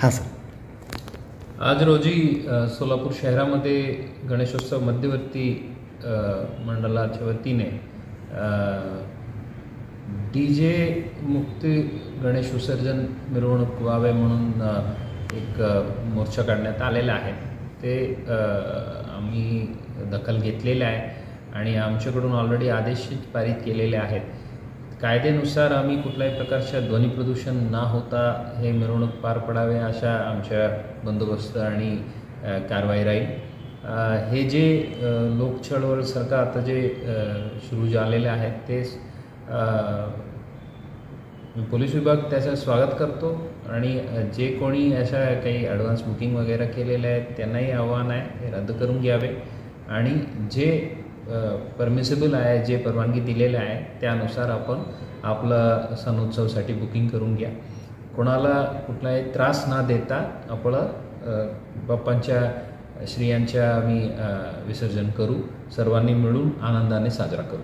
हां सर. आज रोजी सोलापूर शहरामध्ये गणेशोत्सव मध्यवर्ती मंडळाच्या वतीने DJ मुक्ती गणेश विसर्जन मिरवणूक व्हावे म्हणून एक मोर्चा काढण्यात आलेला आहे. ते आम्ही दखल घेतलेले आहे आणि आमच्याकडून ऑलरेडी आदेश पारित केलेले आहेत. कायद्यानुसार आम्ही कुठल्याही प्रकारच्या ध्वनी प्रदूषण न होता हे मिरवणूक पार पडावे अशा आमच्या बंदोबस्त आणि कारवाई राहील. हे जे लोक चळवळसारखं आता जे सुरू झालेले आहेत ते पोलीस विभाग त्याचं स्वागत करतो आणि जे कोणी अशा काही ॲडव्हान्स बुकिंग वगैरे केलेले आहेत त्यांनाही आव्हान आहे हे रद्द करून घ्यावे आणि जे परमिसेबल आहे जे परवानगी दिलेले आहे त्यानुसार आपण आपलं सण उत्सवासाठी बुकिंग करून घ्या. कोणाला कुठलाही त्रास न देता आपलं बाप्पांच्या श्रियांच्या आम्ही विसर्जन करू. सर्वांनी मिळून आनंदाने साजरा करू.